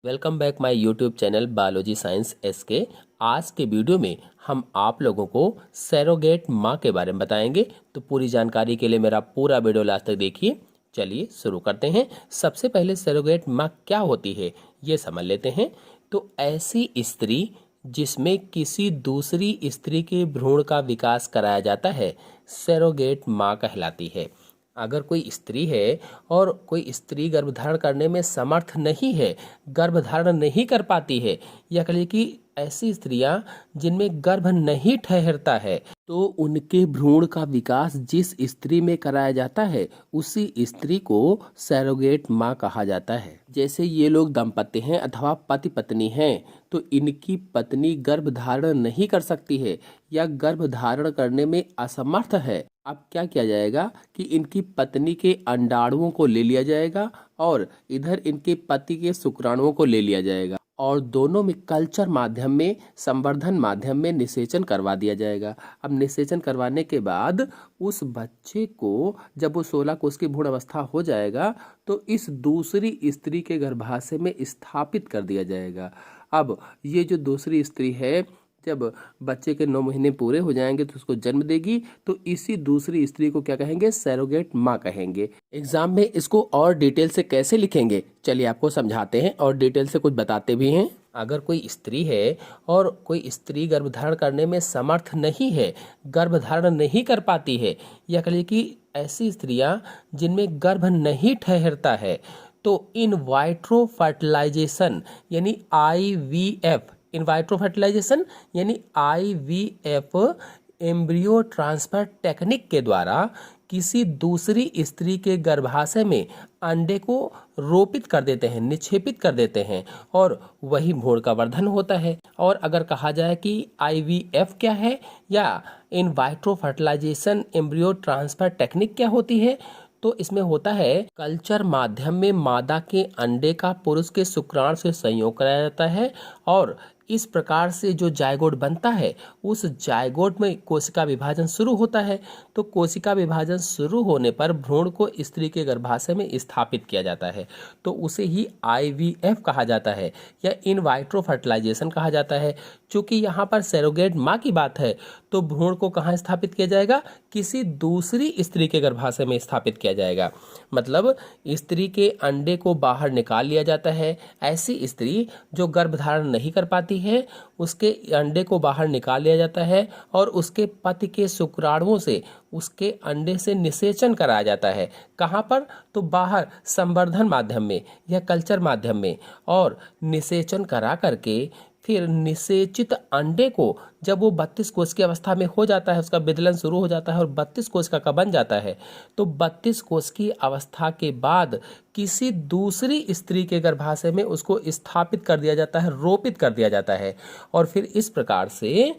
Welcome back my YouTube channel biology science SK. आज के video में हम आप लोगों को सैरोगेट माँ के बारे में बताएंगे। तो पूरी जानकारी के लिए मेरा पूरा वीडियो लास्ट तक देखिए। चलिए शुरू करते हैं। सबसे पहले सैरोगेट माँ क्या होती है ये समझ लेते हैं। तो ऐसी स्त्री जिसमें किसी दूसरी स्त्री के भ्रूण का विकास कराया जाता है सैरोगेट माँ कहलाती है। अगर कोई स्त्री है और कोई स्त्री गर्भधारण करने में समर्थ नहीं है, गर्भधारण नहीं कर पाती है, या कहिए कि ऐसी स्त्रियां जिनमें गर्भ नहीं ठहरता है, तो उनके भ्रूण का विकास जिस स्त्री में कराया जाता है उसी स्त्री को सैरोगेट माँ कहा जाता है। जैसे ये लोग दंपति हैं अथवा पति पत्नी हैं, तो इनकी पत्नी गर्भधारण नहीं कर सकती है या गर्भधारण करने में असमर्थ है। अब क्या किया जाएगा कि इनकी पत्नी के अंडाणुओं को ले लिया जाएगा और इधर इनके पति के शुक्राणुओं को ले लिया जाएगा और दोनों में कल्चर माध्यम में, संवर्धन माध्यम में निषेचन करवा दिया जाएगा। अब निषेचन करवाने के बाद उस बच्चे को जब वो 16 कोष की भ्रूण अवस्था हो जाएगा तो इस दूसरी स्त्री के गर्भाशय में स्थापित कर दिया जाएगा। अब ये जो दूसरी स्त्री है, जब बच्चे के 9 महीने पूरे हो जाएंगे तो उसको जन्म देगी, तो इसी दूसरी स्त्री को क्या कहेंगे? सैरोगेट माँ कहेंगे। एग्जाम में इसको और डिटेल से कैसे लिखेंगे चलिए आपको समझाते हैं और डिटेल से कुछ बताते भी हैं। अगर कोई स्त्री है और कोई स्त्री गर्भधारण करने में समर्थ नहीं है, गर्भधारण नहीं कर पाती है, या कहिए कि ऐसी स्त्रियां जिनमें गर्भ नहीं ठहरता है, तो इन वाइट्रो फर्टिलाइजेशन यानी IVF, इन वाइट्रो फर्टिलाइजेशन यानी IVF एम्ब्रियो ट्रांसफर टेक्निक के द्वारा किसी दूसरी स्त्री के गर्भाशय में अंडे को रोपित कर देते हैं, निक्षेपित कर देते हैं और वही भ्रूण का वर्धन होता है। और अगर कहा जाए कि IVF क्या है या in vitro fertilisation embryo transfer technique क्या होती है, तो इसमें होता है कल्चर माध्यम में मादा के अंडे का पुरुष के शुक्राणु से संयोग कराया जाता है और इस प्रकार से जो जायगोट बनता है उस जायगोट में कोशिका विभाजन शुरू होता है। तो कोशिका विभाजन शुरू होने पर भ्रूण को स्त्री के गर्भाशय में स्थापित किया जाता है, तो उसे ही IVF कहा जाता है या इन वाइट्रो फर्टिलाइजेशन कहा जाता है। चूंकि यहाँ पर सैरोगेट माँ की बात है तो भ्रूण को कहाँ स्थापित किया जाएगा? किसी दूसरी स्त्री के गर्भाशय में स्थापित किया जाएगा। मतलब स्त्री के अंडे को बाहर निकाल लिया जाता है। ऐसी स्त्री जो गर्भधारण नहीं कर पाती है उसके अंडे को बाहर निकाल लिया जाता है और उसके पति के शुक्राणुओं से उसके अंडे से निषेचन कराया जाता है। कहाँ पर? तो बाहर संवर्धन माध्यम में या कल्चर माध्यम में, और निषेचन करा करके फिर निषेचित अंडे को जब वो 32 कोष की अवस्था में हो जाता है, उसका विदलन शुरू हो जाता है और 32 कोष का बन जाता है, तो 32 कोष की अवस्था के बाद किसी दूसरी स्त्री के गर्भाशय में उसको स्थापित कर दिया जाता है, रोपित कर दिया जाता है। और फिर इस प्रकार से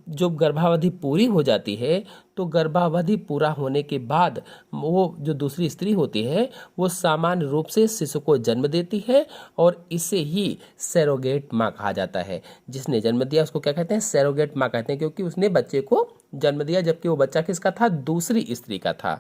जो गर्भावधि पूरी हो जाती है, तो गर्भावधि पूरा होने के बाद वो जो दूसरी स्त्री होती है वो सामान्य रूप से शिशु को जन्म देती है और इसे ही सैरोगेट माँ कहा जाता है। जिसने जन्म दिया उसको क्या कहते हैं? सैरोगेट माँ कहते हैं, क्योंकि उसने बच्चे को जन्म दिया, जबकि वो बच्चा किसका था? दूसरी स्त्री का था।